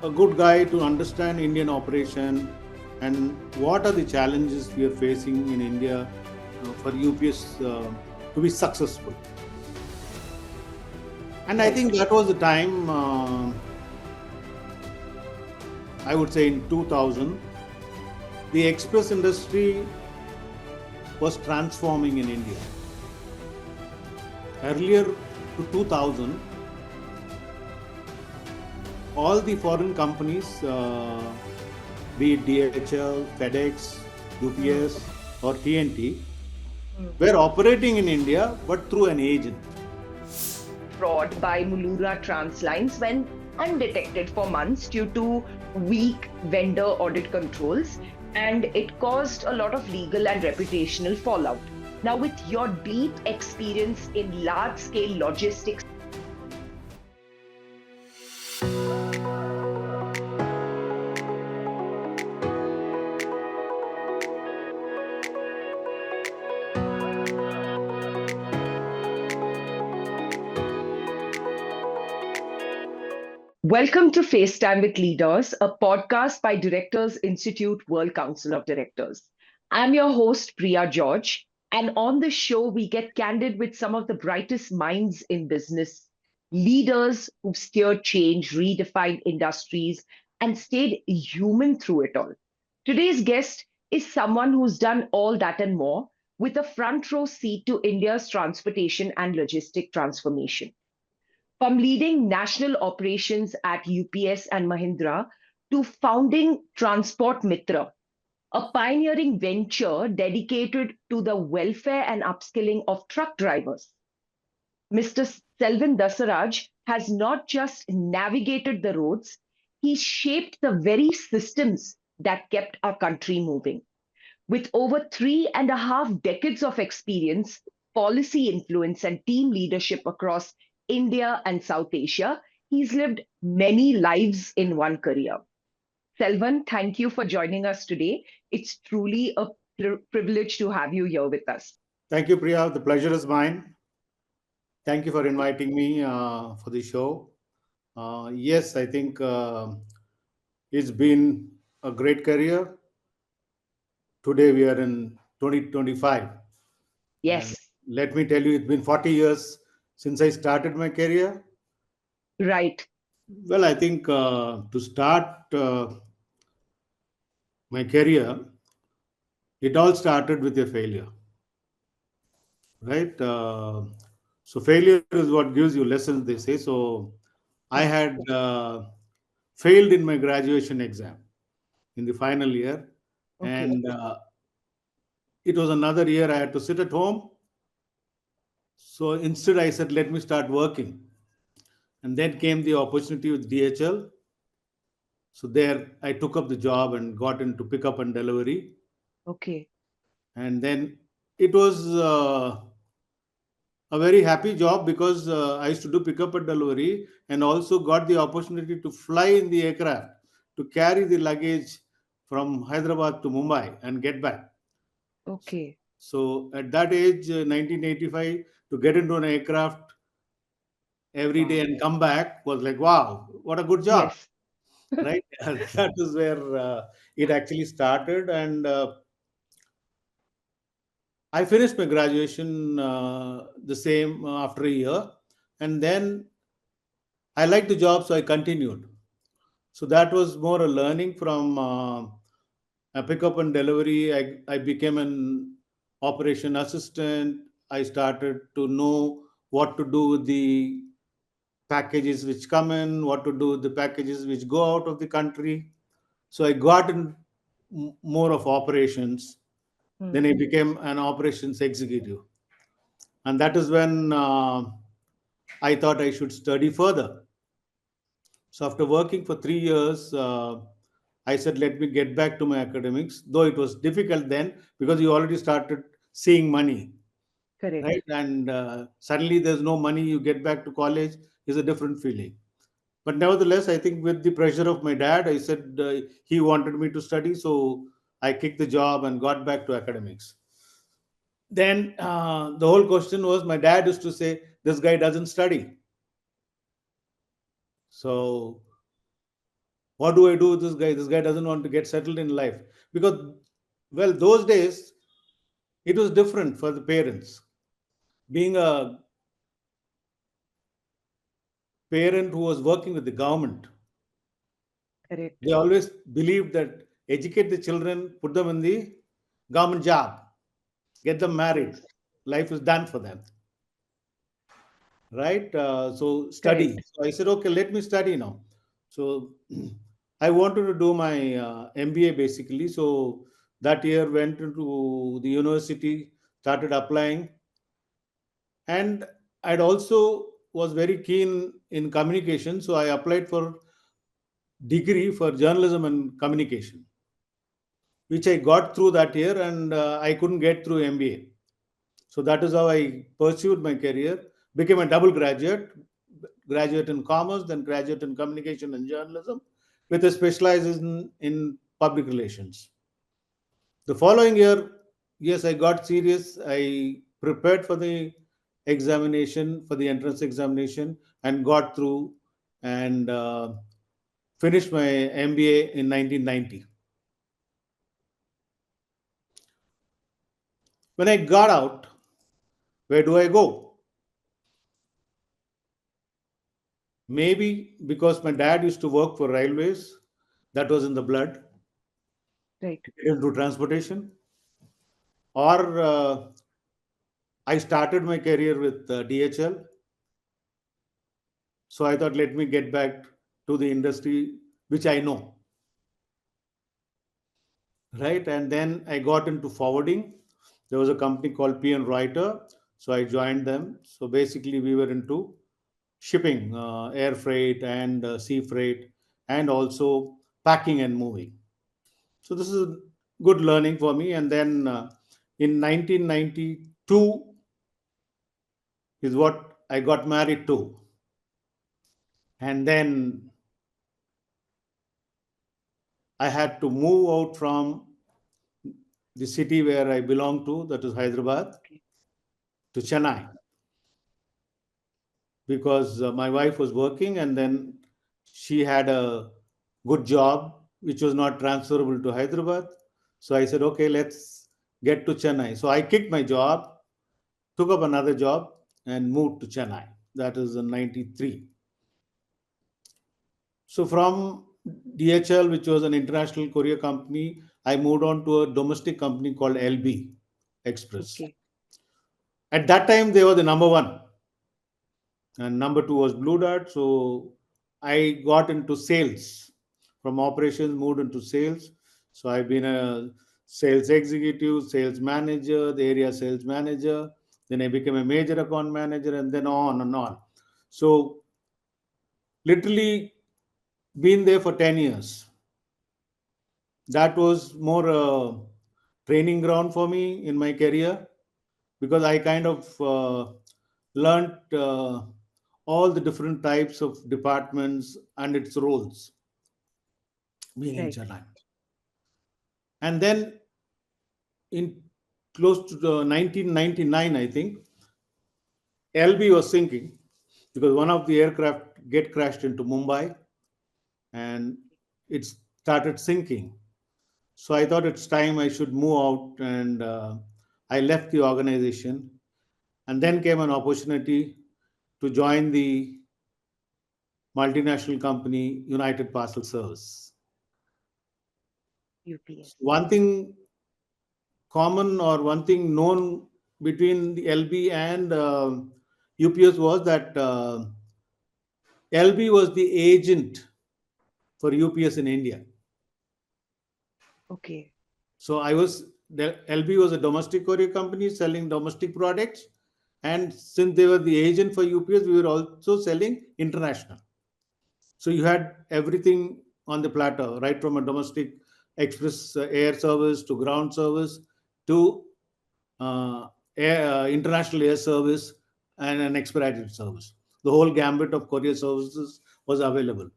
a good guy to understand Indian operation and what are the challenges we are facing in India for UPS to be successful. And I Right. think that was the time, I would say in 2000, the express industry was transforming in India. Earlier to 2000, all the foreign companies, be it DHL, FedEx, Hmm. UPS, or TNT, Hmm. were operating in India but through an agent. Fraud by Mulura Translines went undetected for months due to weak vendor audit controls, and it caused a lot of legal and reputational fallout. Now, with your deep experience in large scale logistics, welcome to FaceTime with Leaders, a podcast by Directors Institute World Council of Directors. I'm your host, Priya George, and on this show, we get candid with some of the brightest minds in business, leaders who've steered change, redefined industries, and stayed human through it all. Today's guest is someone who's done all that and more with a front row seat to India's transportation and logistic transformation. From leading national operations at UPS and Mahindra to founding TransportMitra, a pioneering venture dedicated to the welfare and upskilling of truck drivers. Mr. Selvan Dasaraj has not just navigated the roads, he shaped the very systems that kept our country moving. With over 3.5 decades of experience, policy influence, and team leadership across India and South Asia, he's lived many lives in one career. Selvan, thank you for joining us today. It's truly a privilege to have you here with us. Thank you, Priya. The pleasure is mine. Thank you for inviting me for the show. Yes, I think it's been a great career. Today we are in 2025. And Yes, let me tell you, it's been 40 years since I started my career. right. Well, I think to start my career, it all started with a failure, right? So failure is what gives you lessons, they say. So I Hmm. had failed in my graduation exam in the final year, Okay. and it was another year I had to sit at home. So instead, I said, let me start working. And then came the opportunity with DHL. So there, I took up the job and got into pickup and delivery. Okay. And then it was a very happy job because I used to do pickup and delivery and also got the opportunity to fly in the aircraft to carry the luggage from Hyderabad to Mumbai and get back. Okay. So at that age, 1985, to get into an aircraft every day Wow. and come back was like, wow, what a good job, Yes. right? That is where it actually started. And I finished my graduation the same after a year. And then I liked the job, so I continued. So that was more a learning from a pickup and delivery. I became an operation assistant. I started to know what to do with the packages which come in, what to do with the packages which go out of the country. So I got in more of operations. Hmm. Then I became an operations executive. And that is when I thought I should study further. So after working for 3 years, I said, let me get back to my academics, though it was difficult then because you already started seeing money, Correct. right? And suddenly there's no money, you get back to college is a different feeling. But nevertheless, I think with the pressure of my dad, I said he wanted me to study. So I kicked the job and got back to academics. Then the whole question was my dad used to say, this guy doesn't study. So What do I do with this guy? This guy doesn't want to get settled in life. Because, well, those days it was different for the parents. Being a parent who was working with the government, Correct. they always believed that educate the children, put them in the government job, get them married. Yes. Life is done for them, right? So study. Correct. So I said, okay, let me study now. So I wanted to do my MBA basically. So that year went into the university, started applying, and I'd also was very keen in communication. So I applied for degree for journalism and communication, which I got through that year, and I couldn't get through MBA. So that is how I pursued my career, became a double graduate, graduate in commerce, then graduate in communication and journalism, with a specialization in public relations. The following year, yes, I got serious. I prepared for the examination, for the entrance examination, and got through and finished my MBA in 1990. When I got out, where do I go? Maybe because my dad used to work for railways, that was in the blood, Right. into transportation, or I started my career with DHL. So I thought, let me get back to the industry which I know, right? And then I got into forwarding. There was a company called P and Reuter, so I joined them. So basically, we were into shipping, air freight and sea freight, and also packing and moving. So this is good learning for me. And then in 1992 is what I got married to, and then I had to move out from the city where I belong to, that is Hyderabad, Okay. to Chennai, because my wife was working, and then she had a good job which was not transferable to Hyderabad. So I said, okay, let's get to Chennai. So I kicked my job, took up another job, and moved to Chennai. That is in 93. So from DHL, which was an international courier company, I moved on to a domestic company called LB Express. Okay. At that time, they were the number one, and number two was Blue Dart. So I got into sales. From operations, moved into sales. So I've been a sales executive, sales manager, the area sales manager. Then I became a major account manager, and then on and on. So literally been there for 10 years. That was more a training ground for me in my career, because I kind of learned all the different types of departments and its roles being in Right. Chennai. And then in close to the 1999, I think, LB was sinking because one of the aircraft get crashed into Mumbai, and it started sinking. So I thought it's time I should move out, and I left the organization. And then came an opportunity to join the multinational company United Parcel Service. UPS. One thing common, or one thing known between the LB and UPS, was that LB was the agent for UPS in India. Okay. So the LB was a domestic courier company selling domestic products, and since they were the agent for UPS, we were also selling international. So you had everything on the platter, right from a domestic express air service to ground service to international air service and an expedited service. The whole gambit of courier services was available.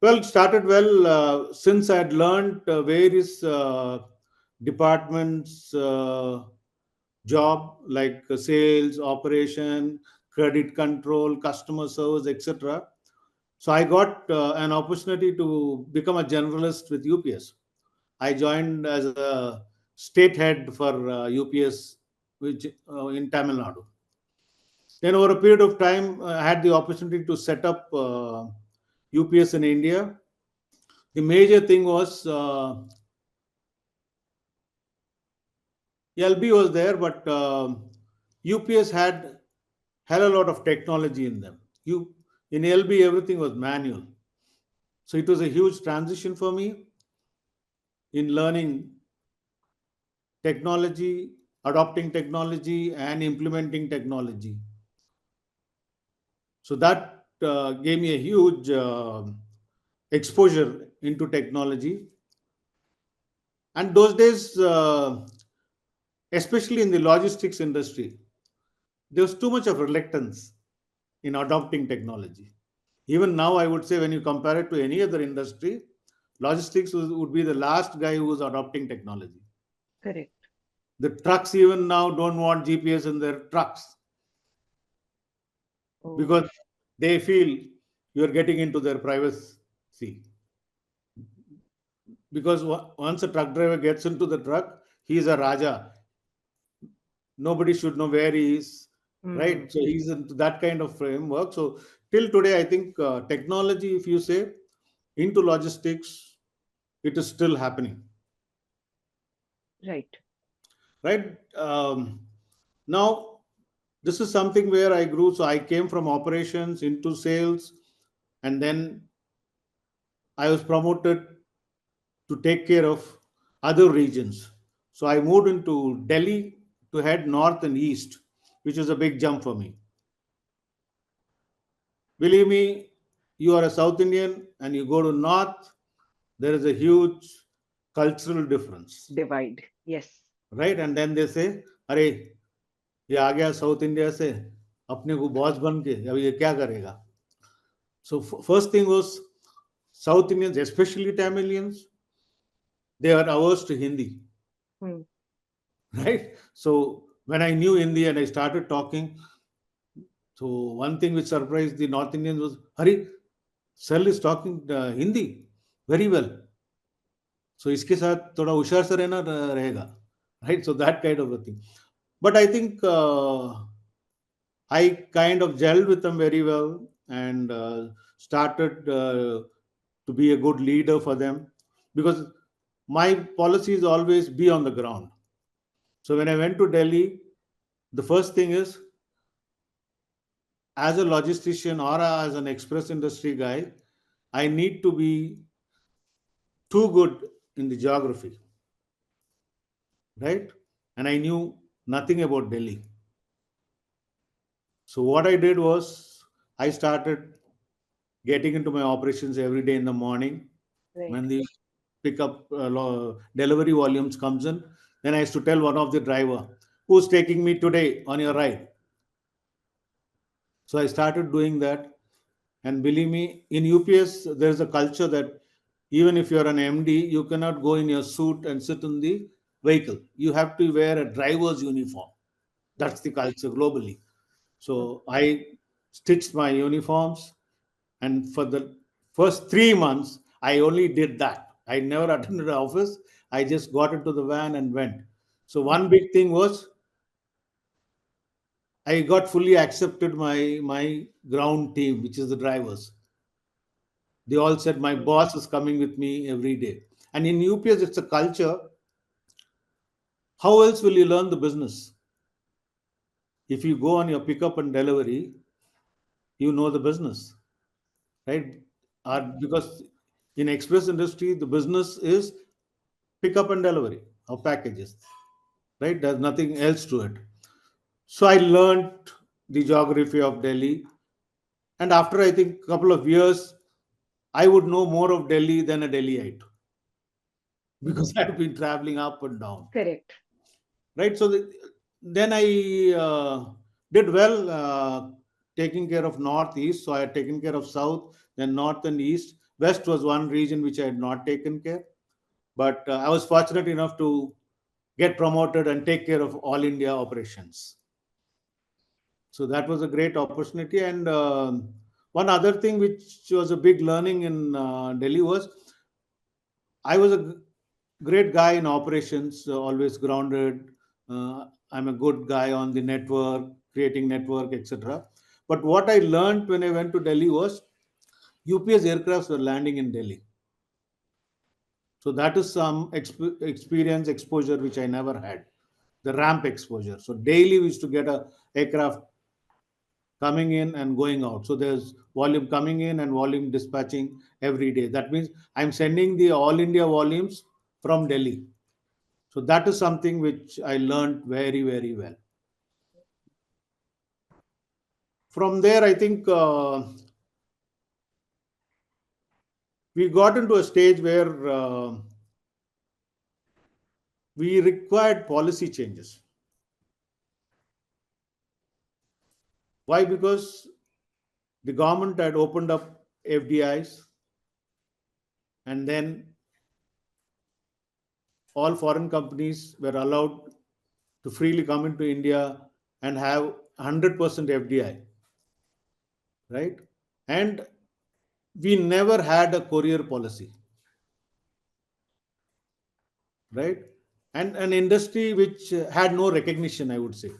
Well, it started well since I had learned various departments job, like sales, operation, credit control, customer service, etc. So I got an opportunity to become a generalist with UPS. I joined as a state head for UPS, which in Tamil Nadu. Then over a period of time, I had the opportunity to set up UPS in India. The major thing was LB was there, but UPS had a lot of technology in them. In LB everything was manual, so it was a huge transition for me in learning technology, adopting technology, and implementing technology. So that gave me a huge exposure into technology. And those days, especially in the logistics industry, there was too much of reluctance in adopting technology. Even now, I would say when you compare it to any other industry, logistics would be the last guy who was adopting technology. Correct. The trucks even now don't want GPS in their trucks Oh. because they feel you're getting into their privacy. Because once a truck driver gets into the truck, he's a Raja. Nobody should know where he is, Hmm. right? So he's into that kind of framework. So till today, I think technology, if you say, into logistics, it is still happening, Right. right? Now, this is something where I grew. So I came from operations into sales, and then I was promoted to take care of other regions. So I moved into Delhi to head north and east, which was a big jump for me. Believe me, you are a South Indian and you go to north, there is a huge cultural difference, Divide. Yes. right? And then they say, अरे ये आ गया south India से अपने को boss बन के अब ये क्या करेगा. So first thing was South Indians, especially Tamilians, they are averse to Hindi. Hmm. Right? So when I knew Hindi and I started talking, so one thing which surprised the North Indians was, Hari, Sal is talking Hindi very well. So इसके साथ थोड़ा होशियार से रहना रहेगा. Right? So that kind of a thing. But I think I kind of gelled with them very well and started to be a good leader for them because my policy is always be on the ground. So when I went to Delhi, the first thing is as a logistician or as an express industry guy, I need to be too good in the geography, right? And I knew nothing about Delhi. So what I did was I started getting into my operations every day in the morning Right. when the pickup delivery volumes comes in. Then I used to tell one of the driver, who's taking me today on your ride. So I started doing that. And believe me, in UPS, there's a culture that even if you're an MD, you cannot go in your suit and sit in the vehicle. You have to wear a driver's uniform. That's Yes. the culture globally. Hmm. So I stitched my uniforms, and for the first 3 months, I only did that. I never attended the office. I just got into the van and went. So one big thing was I got fully accepted my ground team, which is the drivers. They all said my Hmm. boss is coming with me every day. And in UPS, it's a culture. How else will you learn the business? If you go on your pickup and delivery, you know the business, right? Because in express industry, the business is pickup and delivery of packages, right? There's nothing else to it. So I learned the geography of Delhi. And after I think a couple of years, I would know more of Delhi than a Delhiite because Hmm. I've been traveling up and down. Correct. Right. So then I did well taking care of northeast. So I had taken care of south, then north and east. West was one region which I had not taken care, but I was fortunate enough to get promoted and take care of all India operations. So that was a great opportunity. And One other thing which was a big learning in Delhi was I was a great guy in operations, always grounded. I'm a good guy on the network, creating network, etc. But what I learned when I went to Delhi was UPS aircrafts were landing in Delhi. So that is some experience, exposure which I never had. The ramp exposure. So daily we used to get a aircraft coming in and going out. So there's volume coming in and volume dispatching every day. That means I'm sending the all India volumes from Delhi. So that is something which I learned very, very well. From there, I think we got into a stage where we required policy changes. Why? Because the government had opened up FDIs, and then all foreign companies were allowed to freely come into India and have 100% FDI, right? And we never had a courier policy, right? And an industry which had no recognition, I would say.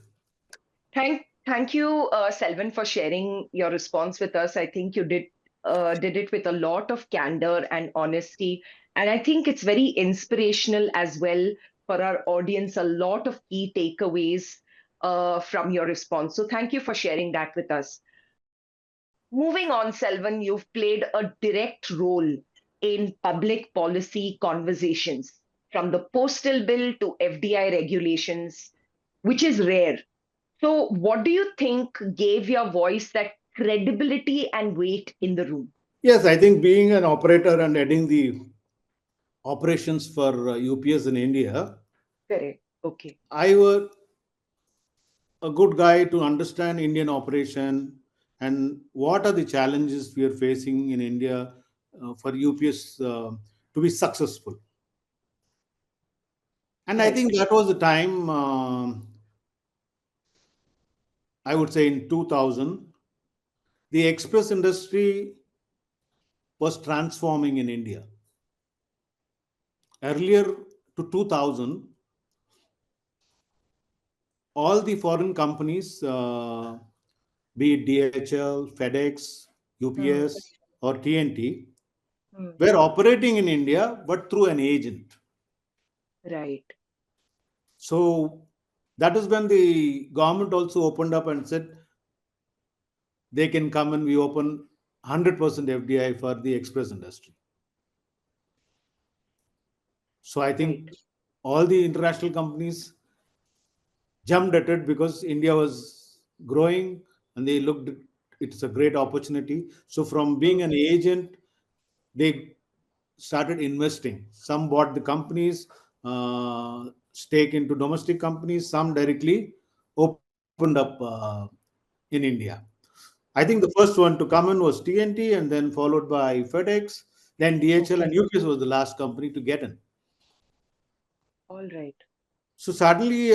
Thank you, Selvan, for sharing your response with us. I think you did it with a lot of candor and honesty, and I think it's very inspirational as well for our audience. A lot of key takeaways from your response. So thank you for sharing that with us. Moving on, Selvan, you've played a direct role in public policy conversations, from the postal bill to FDI regulations, which is rare. So, what do you think gave your voice that credibility and weight in the room? Yes, I think being an operator and heading the operations for UPS in India, Correct. Okay. I was a good guy to understand Indian operation and what are the challenges we are facing in India for UPS to be successful. And I Right. think that was the time, I would say in 2000, the express industry was transforming in India. Earlier to 2000, all the foreign companies, be it DHL, FedEx, Hmm. UPS, or TNT, Hmm. were operating in India but through an agent. Right. So that is when the government also opened up and said they can come and we open 100% FDI for the express industry. So I Right. think all the international companies jumped at it because India was growing and they looked at it's a great opportunity. So from being an Hmm. agent, they started investing. Some bought the companies, stake into domestic companies. Some directly opened up in India. I think the Hmm. first one to come in was TNT, and then followed by FedEx, then DHL, and Okay. UPS was the last company to get in. All right. So suddenly,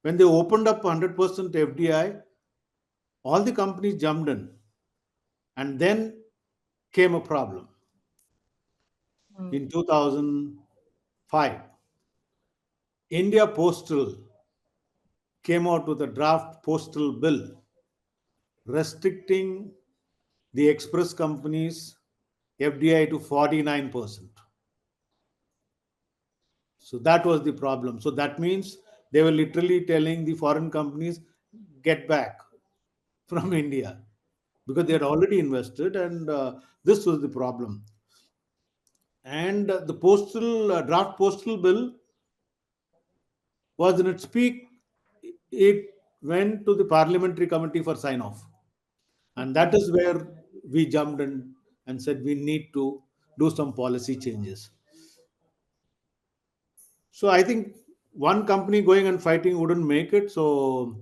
when they opened up 100% FDI, all the companies jumped in, and then came a problem Hmm. in 2005. India Postal came out with a draft postal bill restricting the express companies FDI to 49%. So that was the problem. So that means they were literally telling the foreign companies, get back from India because they had Hmm. already invested, and this was the problem. And the postal draft postal bill was in its peak. It went to the parliamentary committee for sign off, and that Okay. is where we jumped in and said we need to do some policy changes. So I think one company going and fighting wouldn't make it. So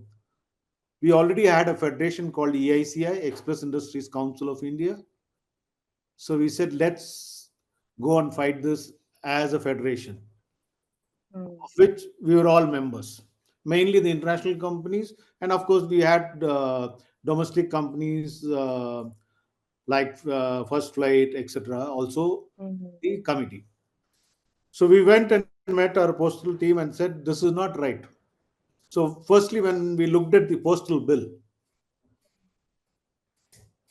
we already had a federation called EICI, Express Industries Council of India. So we said, let's go and fight this as a federation, Hmm. of which we were all members, mainly the international companies. And of course, we had domestic companies like First Flight, etc., also Mhm. the committee. So we went and met our postal team and said, this is not right. So, firstly, when we looked at the postal bill,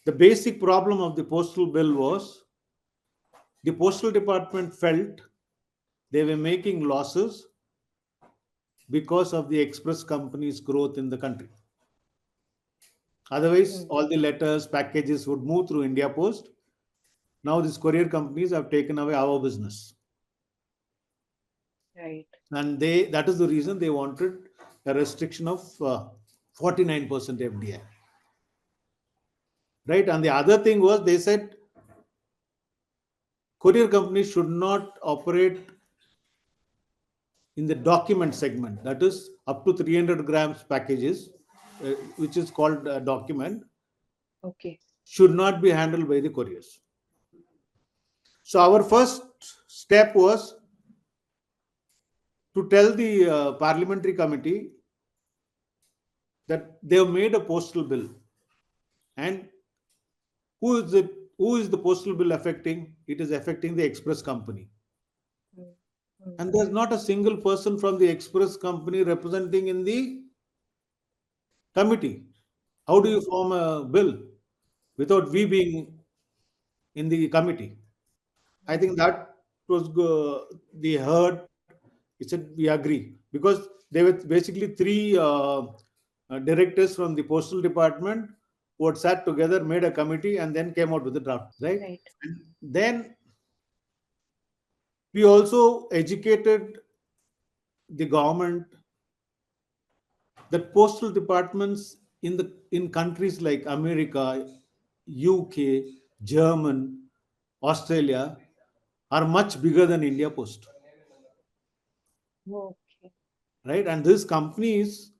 the basic problem of the postal bill was the postal department felt they were making losses because of the express company's growth in the country. Otherwise, Mm. all the letters, packages would move through India Post. Now, these courier companies have taken away our business. Right. And that is the reason they wanted a restriction of 49% FDI. Right? And the other thing was they said courier companies should not operate in the document segment, that is up to 300 grams packages, which is called a document, Okay. should not be handled by the couriers. So our first step was to tell the parliamentary committee that they have made a postal bill, and who is it? Who is the postal bill affecting? It is affecting the express company, Mm. Mm. and there's not a single person from the express company representing in the committee. How do you Mm. form a bill without we Mm. being in the committee? I Mm. think that was the herd. He said we agree because there were basically three directors from the postal department who had sat together, made a committee, and then came out with the draft. Right. Right. And then we also educated the government that postal departments in countries like America, UK, German, Australia are much bigger than India Post, Okay. right? And these companies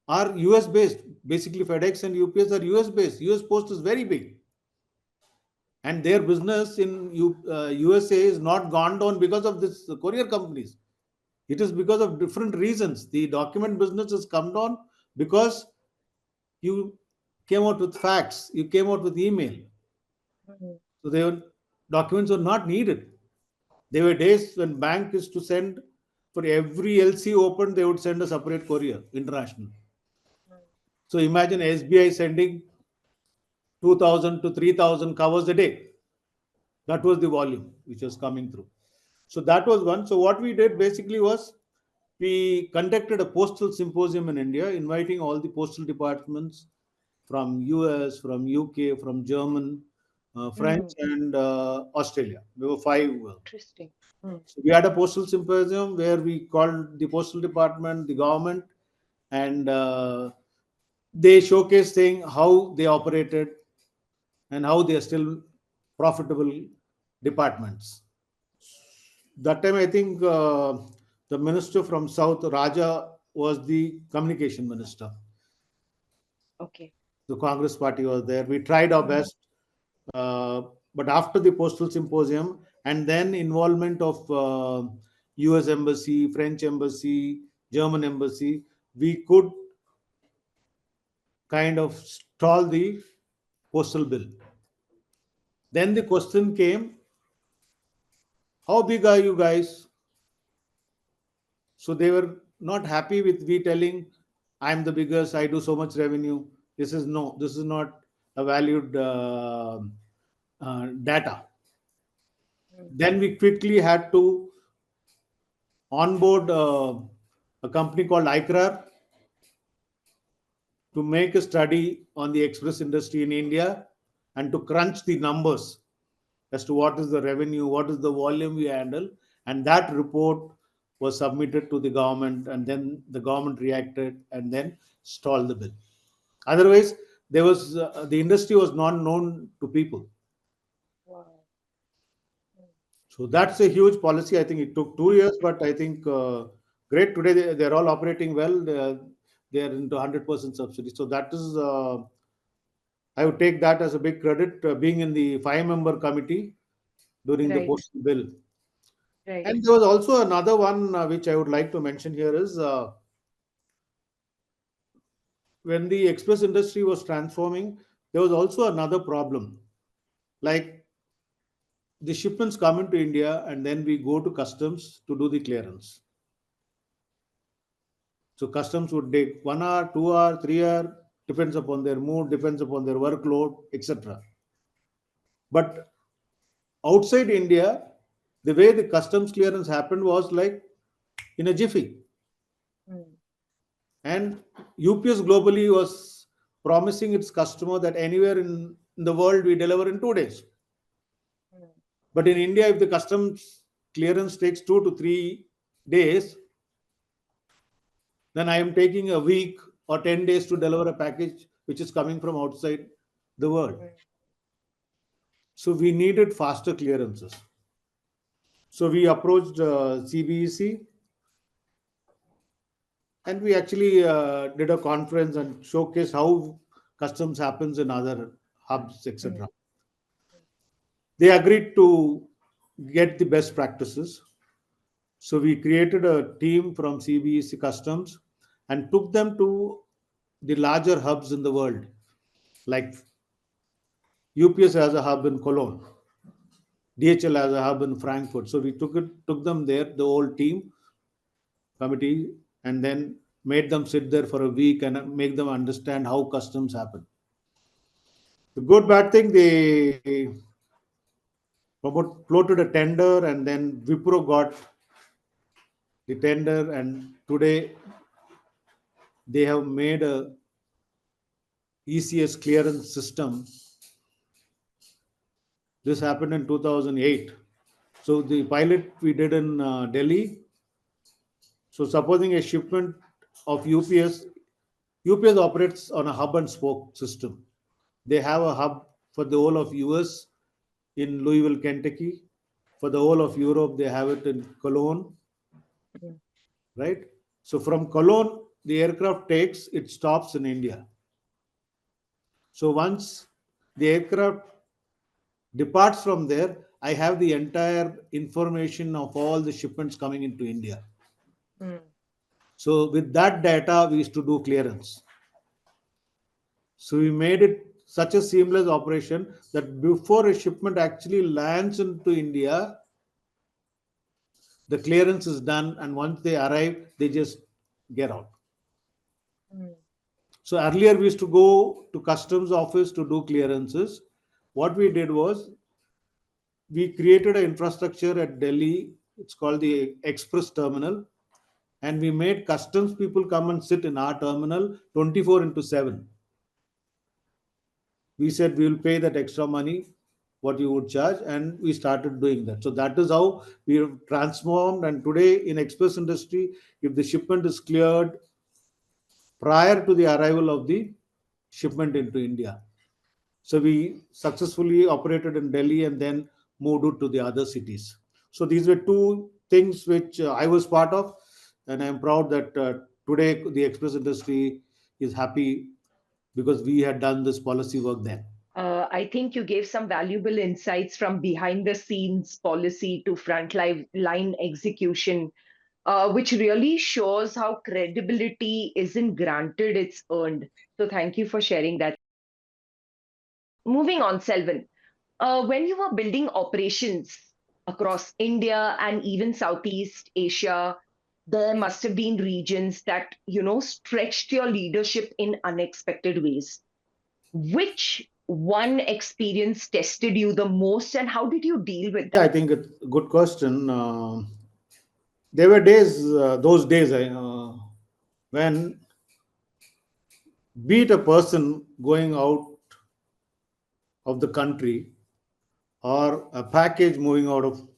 are US based. Basically, FedEx and UPS are US based. US Post is very big, and their business in USA is not gone down because of this courier companies. It is because of different reasons. The document business has come down because you came out with fax, you came out with email. Mm. So documents were not needed. There were days when bank is to send for every LC open, they would send a separate courier, international. Mm. So imagine SBI sending 2,000 to 3,000 covers a day. That was the volume which was coming through. So that was one. So what we did basically was we conducted a postal symposium in India, inviting all the postal departments from US, from UK, from German, French, Mm. and Australia. There were five. Interesting. Mm. So we had a postal symposium where we called the postal department, the government, and they showcased saying how they operated and how they are still profitable departments. That time, I think the minister from South, Raja, was the communication minister. Okay. The Congress party was there. We tried our Mm. best, uh, but after the postal symposium and then involvement of U.S. embassy, French embassy, German embassy, we could kind of stall the postal bill. Then the question came, how big are you guys? So they were not happy with we telling, I'm the biggest, I do so much revenue. This is not a valued data. Mm. Then we quickly had to onboard a company called ICRAR to make a study on the express industry in India and to crunch the numbers as to what is the revenue, what is the volume we handle. And that report was submitted to the government, and then the government reacted and then stalled the bill. Otherwise, the industry was not known to people. Wow. Mm. So that's a huge policy. I think it took 2 years, but I think great. Today they're all operating well. They're into 100% subsidy. So that is, I would take that as a big credit, being in the five-member committee during the Right. postal bill. Right. And there was also another one which I would like to mention here is when the express industry was transforming, there was also another problem. Like the shipments come into India and then we go to customs to do the clearance. So customs would take 1 hour, 2 hour, 3 hour, depends upon their mood, depends upon their workload, etc. But outside India, the way the customs clearance happened was like in a jiffy. Mm. And UPS globally was promising its customer that anywhere in the world we deliver in 2 days. Mm. But in India, if the customs clearance takes 2 to 3 days, then I am taking a week or 10 days to deliver a package which is coming from outside the world. Mm. So we needed faster clearances. So we approached CBEC and we actually did a conference and showcased how customs happens in other hubs, Mm. etc. They agreed to get the best practices. So we created a team from CBEC Customs and took them to the larger hubs in the world. Like UPS has a hub in Cologne, DHL has a hub in Frankfurt. So we took them there, the whole team committee, and then made them sit there for a week and make them understand how customs happen. The good bad thing, they floated a tender and then Wipro got the tender, and today they have made a ECS clearance system. This happened in 2008. So the pilot we did in Delhi. So supposing a shipment of UPS operates on a hub and spoke system. They have a hub for the whole of US in Louisville, Kentucky. For the whole of Europe, they have it in Cologne, Mm. right? So from Cologne, the aircraft takes, it stops in India. So once the aircraft departs from there, I have the entire information of all the shipments coming into India. Mm. So with that data, we used to do clearance. So we made it such a seamless operation that before a shipment actually lands into India, the clearance is done, and once they arrive, they just get out. Mm. So earlier we used to go to customs office to do clearances. What we did was we created an infrastructure at Delhi. It's called the Express Terminal, and we made customs people come and sit in our terminal 24 into 7. We said we will pay that extra money what you would charge, and we started doing that. So that is how we have transformed. And today in express industry, if the shipment is cleared prior to the arrival of the shipment into India, so we successfully operated in Delhi and then moved it to the other cities. So these were two things which I was part of, and I'm proud that today the express industry is happy because we had done this policy work then. I think you gave some valuable insights from behind the scenes policy to line execution, which really shows how credibility isn't granted, it's earned. So thank you for sharing that. Moving on, Selvan, when you were building operations across India and even Southeast Asia, there must have been regions that, stretched your leadership in unexpected ways. Which one experience tested you the most, and how did you deal with Yeah, I that? think it's a good question. There were days, those days, when be it a person going out of the country or a package moving out of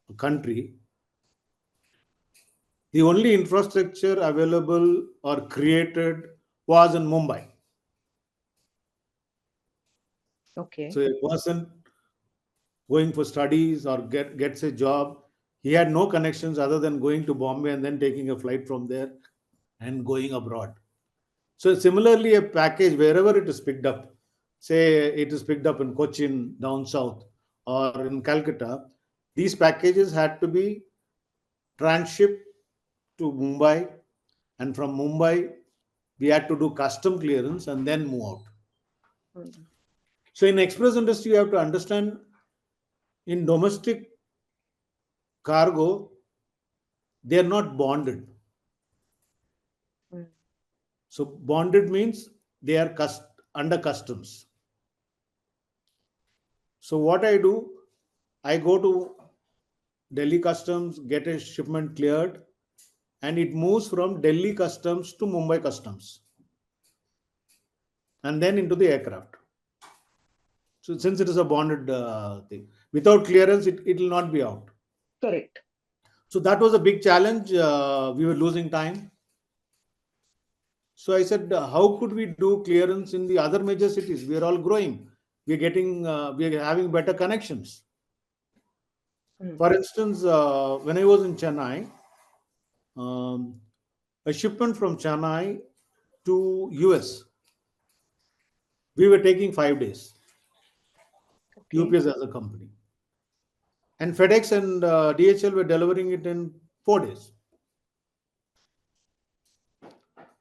the country, the only infrastructure available or created was in Mumbai. Okay. So a person going for studies or gets a job, he had no connections other than going to Bombay and then taking a flight from there and going abroad. So similarly, a package wherever it is picked up, say it is picked up in Cochin down south or in Calcutta, these packages had to be transshipped to Mumbai, and from Mumbai We had to do custom clearance and then move out. Mm. So in express industry, you have to understand in domestic cargo, they are not bonded. Mm. So bonded means they are under customs. So what I do, I go to Delhi Customs, get a shipment cleared, and it moves from Delhi Customs to Mumbai Customs and then into the aircraft. So since it is a bonded thing, without clearance, it will not be out. Correct. So that was a big challenge. We were losing time. So I said, how could we do clearance in the other major cities? We are all growing. We are having better connections. Mm. For instance, when I was in Chennai, um, a shipment from Chennai to US, we were taking 5 days. Okay. UPS as a company, and FedEx and DHL were delivering it in 4 days.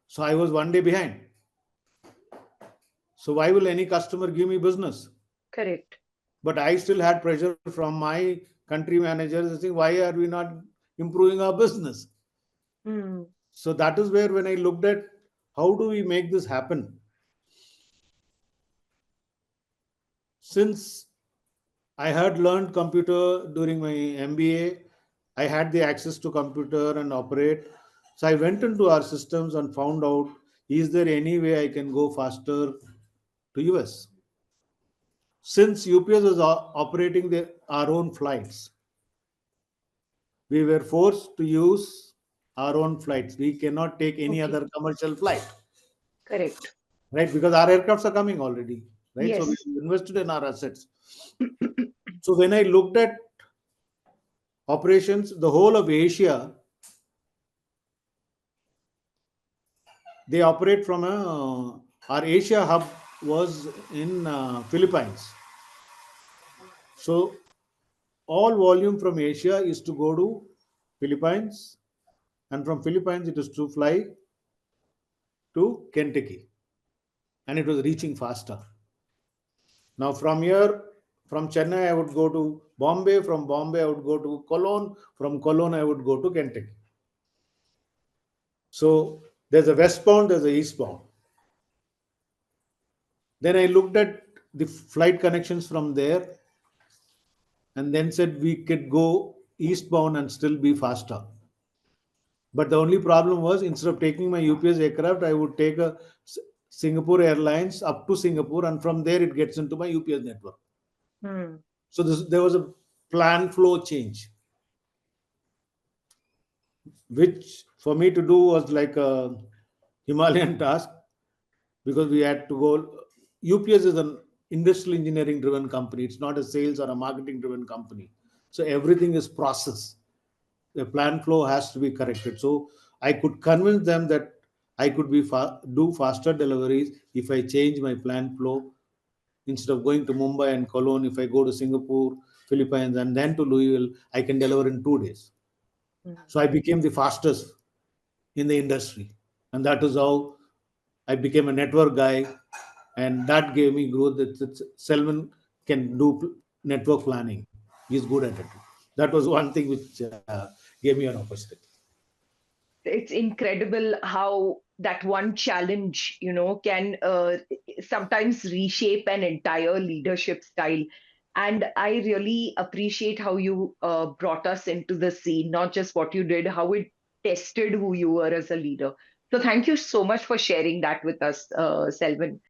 So I was 1 day behind. So why will any customer give me business? Correct. But I still had pressure from my country managers saying, why are we not improving our business? Mm. So that is where when I looked at how do we make this happen? Since I had learned computer during my MBA, I had the access to computer and operate. So I went into our systems and found out, is there any way I can go faster to US? Since UPS was operating our own flights, we were forced to use our own flights. We cannot take any Okay. other commercial flight, Correct. right? Because our aircrafts are coming already, right? So we Yes. invested in our assets. So when I looked at operations, the whole of Asia, they operate from our Asia hub was in Philippines. So all volume from Asia is to go to Philippines, and from Philippines it is to fly to Kentucky, and it was reaching faster. Now from here, from Chennai, I would go to Bombay. From Bombay, I would go to Cologne. From Cologne, I would go to Kentucky. So there's a westbound, there's a eastbound. Then I looked at the flight connections from there and then said we could go eastbound and still be faster. But the only problem was instead of taking my UPS aircraft, I would take a Singapore Airlines up to Singapore, and from there it gets into my UPS network. Mm. So there was a plan flow change, which for me to do was like a Himalayan task because we had to go. UPS is an industrial engineering driven company. It's not a sales or a marketing driven company. So everything is process. The plan flow has to be corrected. So I could convince them that I could do faster deliveries if I change my plan flow. Instead of going to Mumbai and Cologne, if I go to Singapore, Philippines, and then to Louisville, I can deliver in 2 days. Mm. So I became the fastest in the industry, and that is how I became a network guy, and that gave me growth. That Selvan can do network planning. He's good at it. That was one thing which gave me an opportunity. It's incredible how that one challenge, can sometimes reshape an entire leadership style. And I really appreciate how you brought us into the scene, not just what you did, how it tested who you were as a leader. So thank you so much for sharing that with us, Selvan.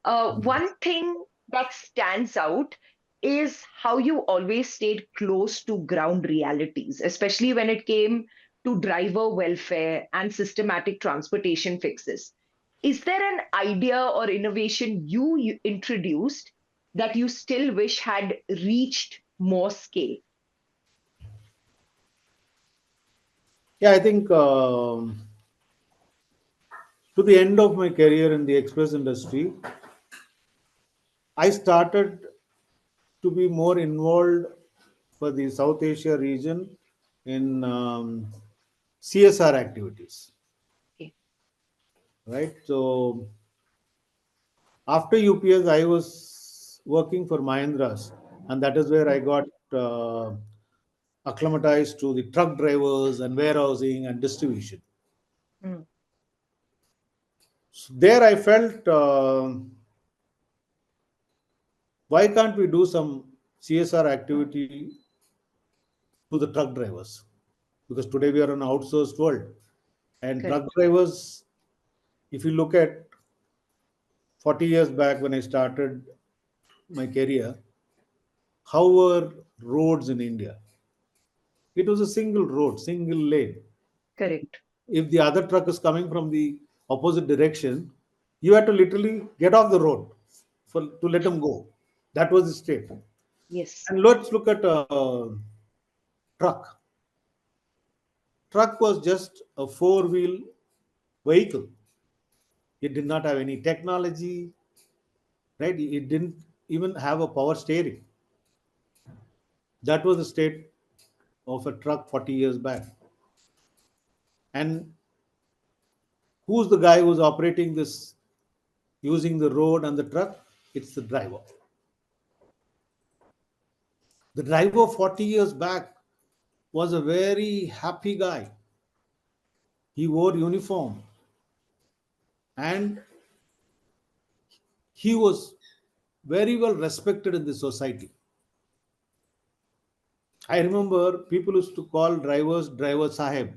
One thing that stands out is how you always stayed close to ground realities, especially when it came to driver welfare and systematic transportation fixes. Is there an idea or innovation you introduced that you still wish had reached more scale? Yeah, I think to the end of my career in the express industry, I started to be more involved for the South Asia region in CSR activities. Okay. right? So after UPS, I was working for Mahindras, and that is where I got acclimatized to the truck drivers and warehousing and distribution. Mm. So there I felt, why can't we do some CSR activity to the truck drivers? Because today we are in an outsourced world, and truck Correct. drivers, if you look at 40 years back when I started my career, how were roads in India? It was a single road, single lane. Correct. If the other truck is coming from the opposite direction, you had to literally get off the road to let them go. That was the state. Yes. And let's look at a truck. Truck was just a four-wheel vehicle. It did not have any technology, right? It didn't even have a power steering. That was the state of a truck 40 years back. And who's the guy who's operating this, using the road and the truck? It's the driver. The driver 40 years back was a very happy guy. He wore uniform and he was very well respected in the society. I remember people used to call drivers driver sahib.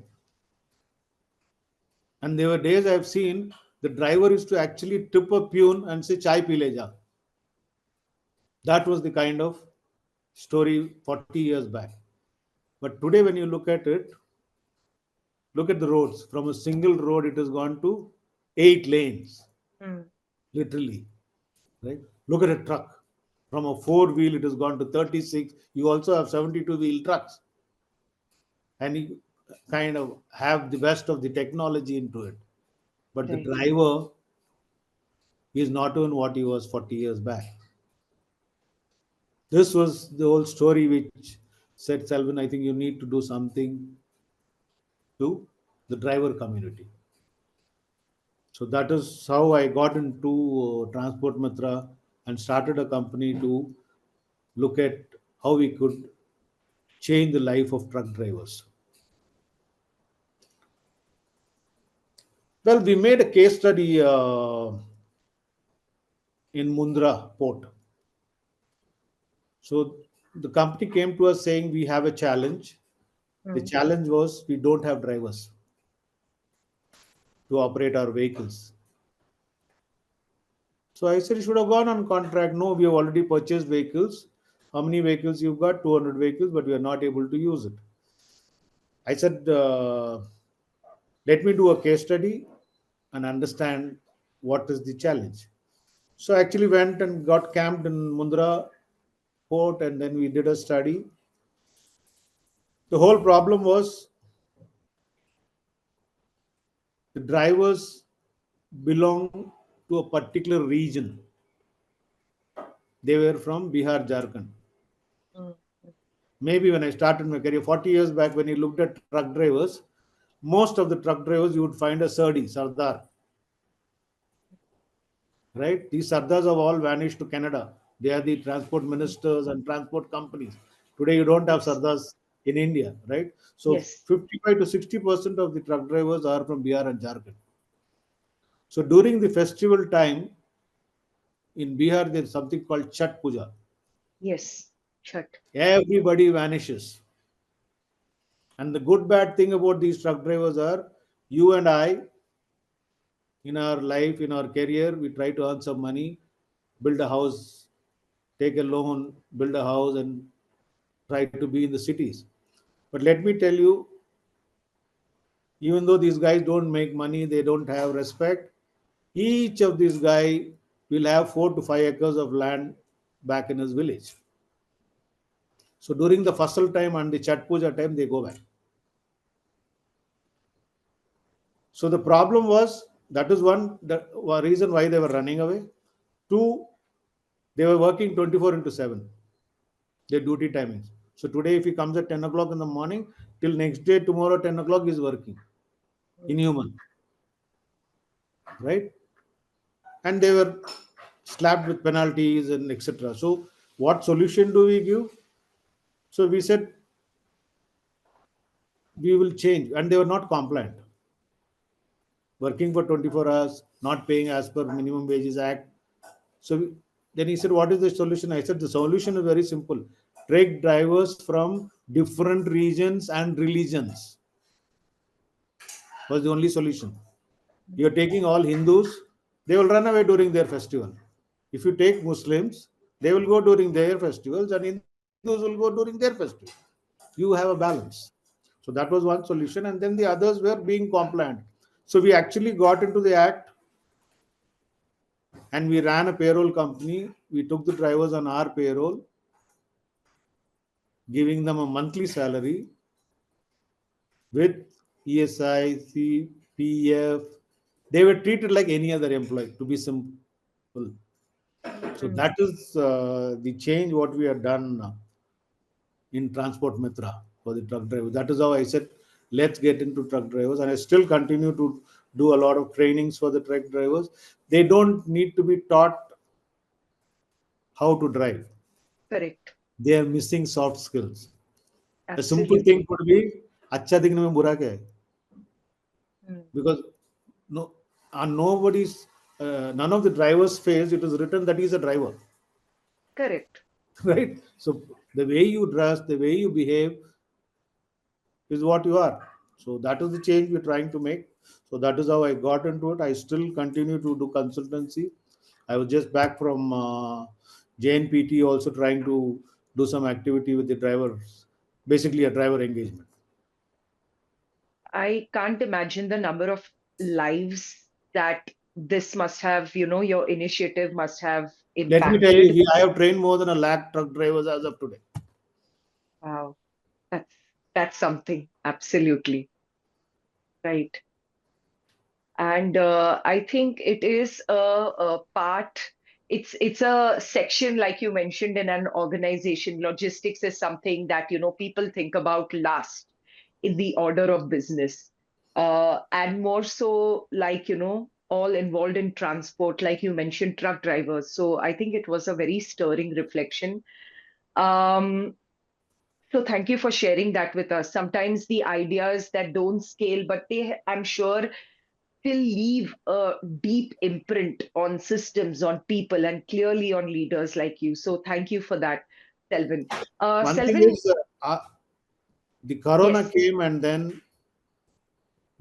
And there were days I've seen the driver used to actually tip a peon and say chai pi le ja. That was the kind of story 40 years back. But today when you look at it, look at the roads. From a single road it has gone to 8 lanes, Mm. literally. Right? Look at a truck. From a four wheel, it has gone to 36. You also have 72-wheel trucks, and you kind of have the best of the technology into it. But the Right. driver is not even what he was 40 years back. This was the whole story which said, Selvan, I think you need to do something to the driver community. So that is how I got into TransportMitra and started a company to look at how we could change the life of truck drivers. Well, we made a case study in Mundra port. So the company came to us saying we have a challenge. The Mm. challenge was we don't have drivers to operate our vehicles. So I said you should have gone on contract. No, we have already purchased vehicles. How many vehicles you've got? 200 vehicles, but we are not able to use it. I said, let me do a case study and understand what is the challenge. So I actually went and got camped in Mundra port, and then we did a study. The whole problem was the drivers belong to a particular region. They were from Bihar, Jharkhand. Mm. Maybe when I started my career 40 years back, when you looked at truck drivers, most of the truck drivers you would find a Sardi, Sardar, right? These Sardars have all vanished to Canada. They are the transport Mm. ministers and transport companies. Today you don't have Yes. Sardars in India, right? So Yes. 55 to 60% of the truck drivers are from Bihar and Jharkhand. So during the festival time in Bihar, there is something called Chat Puja. Yes. Chhat. Everybody vanishes. And the good bad thing about these truck drivers are you and I, in our life, in our career, we try to earn some money, build a house, take a loan, build a house, and try to be in the cities. But let me tell you, even though these guys don't make money, they don't have respect. Each of these guys will have 4 to 5 acres of land back in his village. So during the Fasal time and the Chat Puja time, they go back. So the problem was that is one reason why they were running away. Two, they were working 24 into 7, their duty timings. So today, if he comes at 10 o'clock in the morning, till next day, tomorrow, 10 o'clock, is working. Mm. Inhuman. right? And they were slapped with penalties and etc. So, what solution do we give? So we said we will change, and they were not compliant. Working for 24 hours, not paying as per minimum wages act. So then he said, "What is the solution?" I said, "The solution is very simple. Take drivers from different regions and religions." Was the only solution. You're taking all Hindus, they will run away during their festival. If you take Muslims, they will go during their festivals, and Hindus will go during their festival. You have a balance. So that was one solution, and then the others were being compliant. So we actually got into the act, and we ran a payroll company. We took the drivers on our payroll, giving them a monthly salary with ESI, CPF. They were treated like any other employee, to be simple. So Mm. that is the change what we have done in TransportMitra for the truck drivers. That is how I said, let's get into truck drivers. And I still continue to do a lot of trainings for the truck drivers. They don't need to be taught how to drive. Correct. They are missing soft skills. A simple thing Absolutely. could be, अच्छा दिखने में बुरा क्या है? Mm. Because no, on nobody's, none of the drivers' face, it is written that he is a driver, Correct. right? So the way you dress, the way you behave, is what you are. So that is the change we're trying to make. So that is how I got into it. I still continue to do consultancy. I was just back from JNPT, also trying to do some activity with the drivers, basically a driver engagement. I can't imagine the number of lives that this must have, your initiative must have Let me tell you, impacted. I have trained more than a lakh truck drivers as of today. Wow, that's that's something. Absolutely. Right. And I think it is a part, it's a section, like you mentioned, in an organization. Logistics is something that, people think about last in the order of business. And more so, like, all involved in transport, like you mentioned, truck drivers. So I think it was a very stirring reflection. Um, so thank you for sharing that with us. Sometimes the ideas that don't scale, but they, I'm sure, still leave a deep imprint on systems, on people, and clearly on leaders like you. So thank you for that, Selvan. One thing Selvan, is, the corona yes. came and then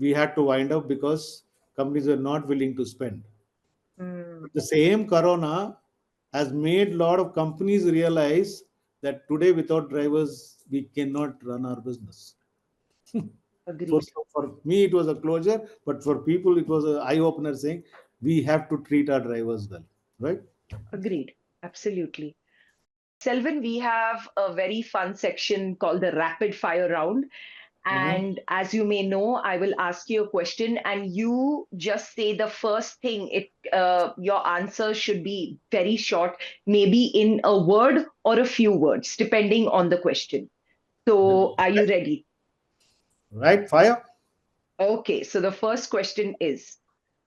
we had to wind up because companies were not willing to spend. Mm, The same corona has made a lot of companies realize that today without drivers we cannot run our business. For, agreed, for me it was a closure, but for people it was an eye opener, saying we have to treat our drivers well, right? agreed. Absolutely. Selvan, we have a very fun section called the rapid fire round. Mhm. And as you may know, I will ask you a question, and you just say the first thing. Your answer should be very short, maybe in a word or a few words, depending on the question. So, are you ready? Right, fire. Okay, so the first question is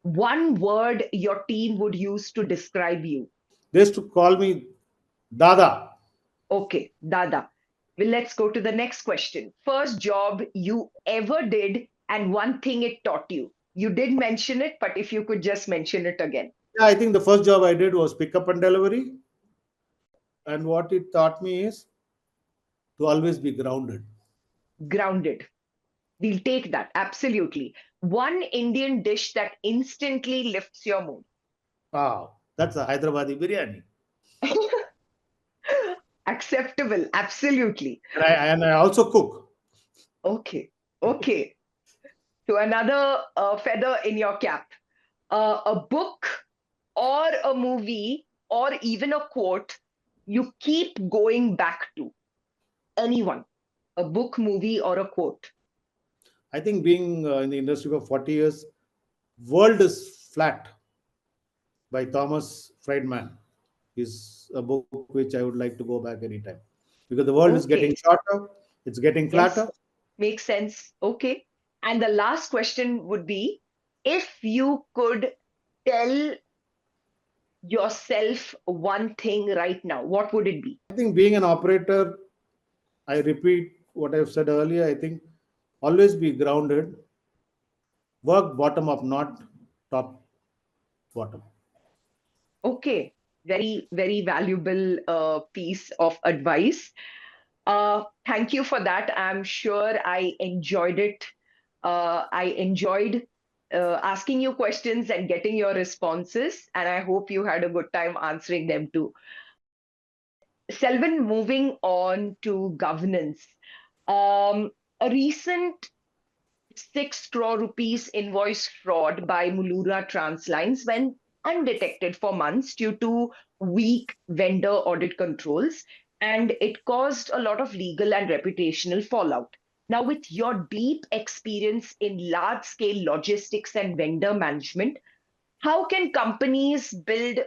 one word your team would use to describe you. They used to call me Dada. Okay, Dada. Well, let's go to the next question. First job you ever did and one thing it taught you. You did mention it, but if you could just mention it again. Yeah, I think the first job I did was pickup and delivery, and what it taught me is to always be grounded. Grounded. We'll take that. Absolutely. One Indian dish that instantly lifts your mood. Wow, that's a Hyderabadi biryani. Acceptable. Absolutely. And I also cook. Okay. Okay. So another feather in your cap. A book or a movie or even a quote you keep going back to. Anyone. A book, movie, or a quote. I think being in the industry for 40 years, World is Flat by Thomas Friedman is a book which I would like to go back anytime, because the world is getting Okay. shorter, it's getting flatter. Yes. Makes sense. Okay. And the last question would be if you could tell yourself one thing right now, what would it be? I think being an operator, I repeat what I've said earlier. I think always be grounded, work bottom up, not top bottom. Okay, very, very valuable piece of advice. Thank you for that. I'm sure I enjoyed it. I enjoyed asking you questions and getting your responses, and I hope you had a good time answering them too. Selvan, moving on to governance. A recent 6 crore rupees invoice fraud by Mulura Translines went undetected for months due to weak vendor audit controls, and it caused a lot of legal and reputational fallout. Now, with your deep experience in large scale logistics and vendor management, how can companies build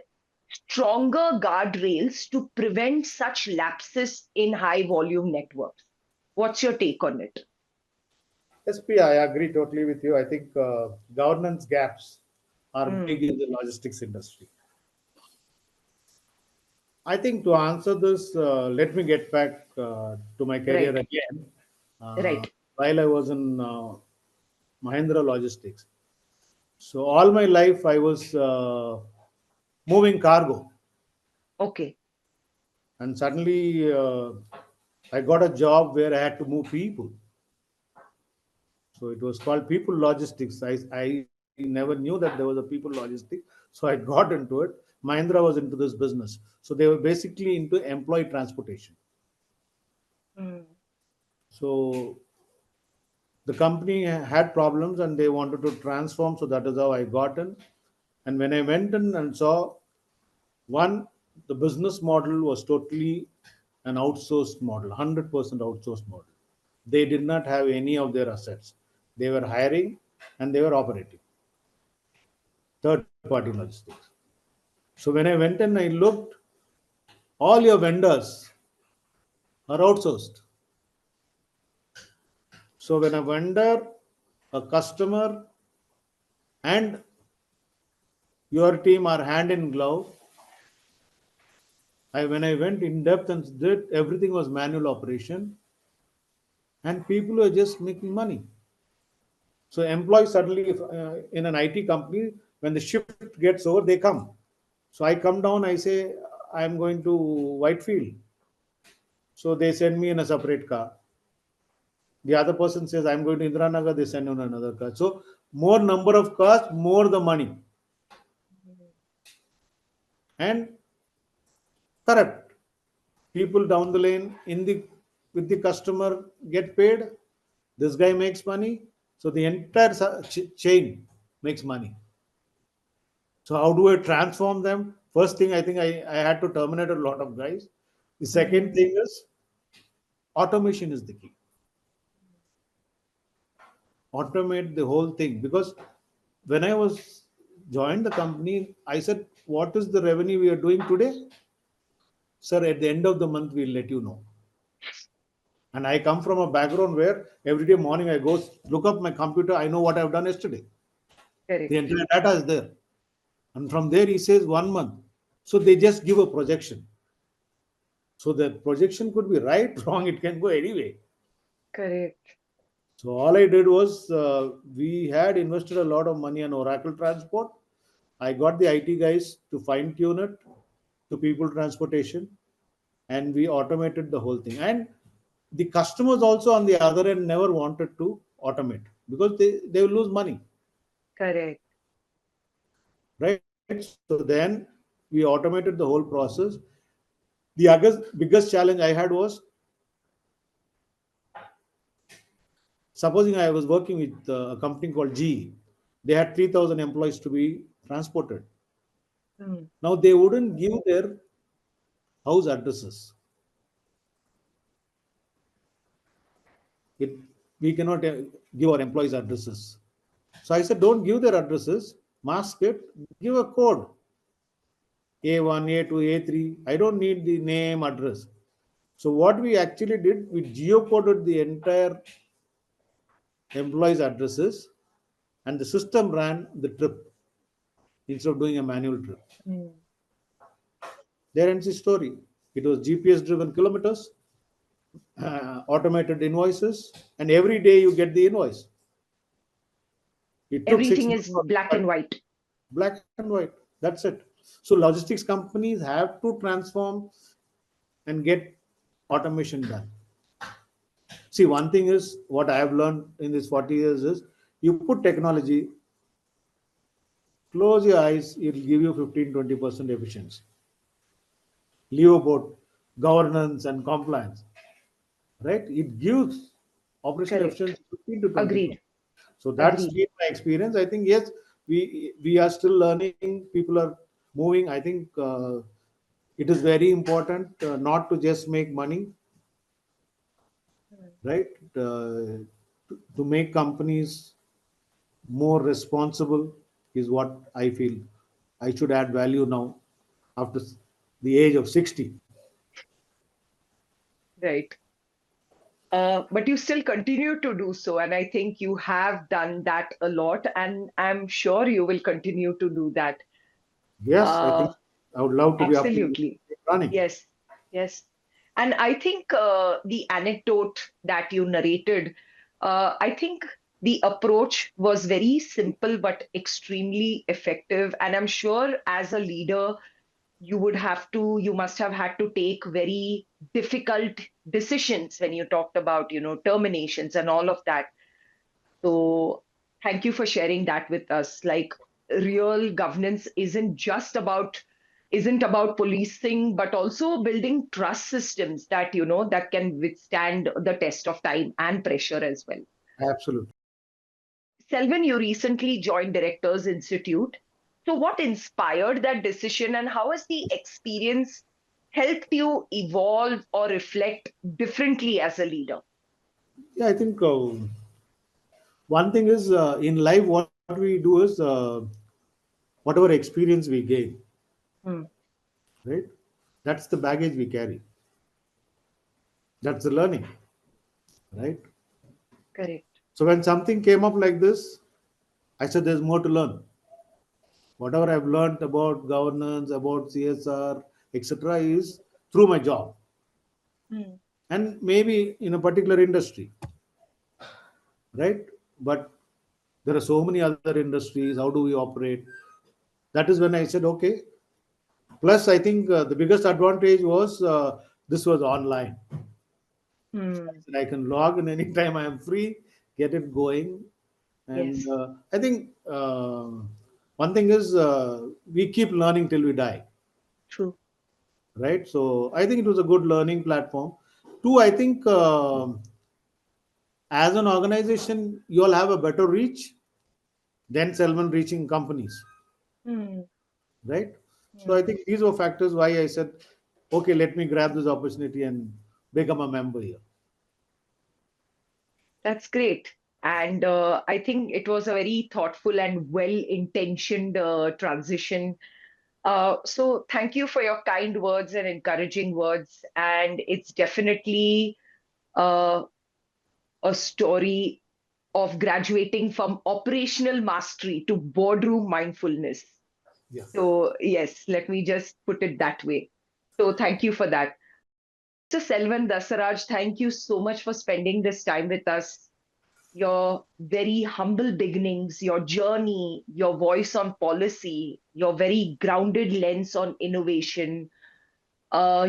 stronger guardrails to prevent such lapses in high volume networks? What's your take on it? SP, I agree totally with you. I think governance gaps are Mm, big in the logistics industry. I think to answer this, let me get back to my career right, again. right. While I was in Mahindra Logistics, so all my life I was moving cargo, Okay. and suddenly I got a job where I had to move people. So it was called people logistics. I never knew that there was a people logistics. So I got into it. Mahindra was into this business. So they were basically into employee transportation. Mm, So the company had problems and they wanted to transform. So that is how I got in. And when I went in and saw one, the business model was totally an outsourced model, 100% outsourced model. They did not have any of their assets. They were hiring and they were operating third party logistics. So when I went in, I looked, all your vendors are outsourced. So when a vendor, a customer, and your team are hand in glove, when I went in depth and did everything was manual operation, and people were just making money. So employees suddenly, if, in an IT company, when the shift gets over, they come. So I come down, I say, I'm going to Whitefield. So they send me in a separate car. The other person says, I'm going to Indiranagar, they send on another car. So more number of cars, more the money. And correct. People down the lane in the with the customer get paid. This guy makes money. So the entire chain makes money. So how do I transform them? First thing, I think I had to terminate a lot of guys. The second mm, thing is automation is the key. Automate the whole thing, because when I was joined the company, I said, what is the revenue we are doing today? Sir, at the end of the month, we'll let you know. And I come from a background where every day morning I go look up my computer, I know what I've done yesterday. The correct. entire data is there. And from there, he says 1 month. So they just give a projection. So the projection could be right, wrong, it can go anyway. Correct. So all I did was we had invested a lot of money on Oracle Transport. I got the IT guys to fine tune it to people transportation, and we automated the whole thing. And the customers also on the other end never wanted to automate because they will lose money, Correct. right? So then we automated the whole process. The biggest challenge I had was, supposing I was working with a company called GE. They had 3,000 employees to be transported. Mm, Now they wouldn't give their house addresses. It, we cannot give our employees addresses. So I said, don't give their addresses, mask it, give a code. A1, A2, A3. I don't need the name, address. So what we actually did, we geocoded the entire employees' addresses, and the system ran the trip instead of doing a manual trip. Mm. There ends the story. It was GPS driven kilometers, automated invoices, and every day you get the invoice. It took six Everything is months, black but and white. black and white. That's it. So logistics companies have to transform and get automation done. See, one thing is what I have learned in these 40 years is you put technology, close your eyes, it'll give you 15-20% efficiency. Leave about governance and compliance, right? It gives operational Correct. efficiency 15 to 20%. Agreed. So that's Agreed. been my experience. I think yes, we are still learning. People are moving. I think it is very important not to just make money, right? To make companies more responsible is what I feel. I should add value now after the age of 60. Right. But you still continue to do so. And I think you have done that a lot. And I'm sure you will continue to do that. Yes, I think Uh, I would love to be up to Absolutely. running. Yes. Yes. And I think the anecdote that you narrated, I think the approach was very simple but extremely effective. And I'm sure as a leader, you must have had to take very difficult decisions when you talked about, terminations and all of that. So thank you for sharing that with us. Like real governance isn't about policing, but also building trust systems that, that can withstand the test of time and pressure as well. Absolutely. Selvan, you recently joined Directors Institute. So, what inspired that decision, and how has the experience helped you evolve or reflect differently as a leader? Yeah, I think one thing is in life, what we do is whatever experience we gain, Hmm. right? That's the baggage we carry. That's the learning, right? Correct. So when something came up like this, I said there's more to learn. Whatever I've learned about governance, about CSR, etc., is through my job Hmm. and maybe in a particular industry, right? But there are so many other industries. How do we operate? That is when I said, okay. Plus, I think the biggest advantage was this was online. Hmm. I can log in anytime I am free, get it going. And Yes, I think one thing is we keep learning till we die, true. right? So I think it was a good learning platform. Two, I think as an organization, you all have a better reach than Selvan reaching companies, Hmm. right? So I Hmm. think these were factors why I said, okay, let me grab this opportunity and become a member here. That's great. And I think it was a very thoughtful and well-intentioned transition. So thank you for your kind words and encouraging words. And it's definitely uh, a story of graduating from operational mastery to boardroom mindfulness. Yeah. So, yes, let me just put it that way. So, thank you for that. So, Selvan Dasaraj, thank you so much for spending this time with us. Your very humble beginnings, your journey, your voice on policy, your very grounded lens on innovation,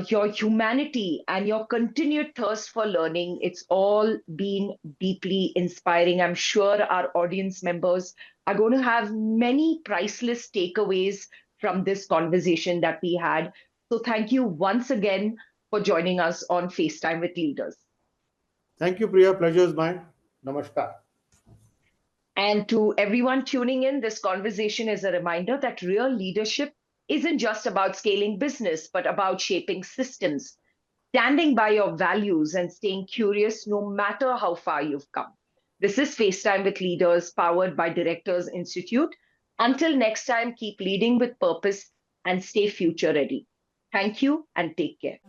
your humanity and your continued thirst for learning. It's all been deeply inspiring. I'm sure our audience members are going to have many priceless takeaways from this conversation that we had. So, thank you once again for joining us on FaceTime with Leaders. Thank you, Priya. Pleasure is mine. Namaskar. And to everyone tuning in, this conversation is a reminder that real leadership isn't just about scaling business, but about shaping systems, standing by your values, and staying curious no matter how far you've come. This is FaceTime with Leaders, powered by Directors Institute. Until next time, keep leading with purpose and stay future ready. Thank you and take care.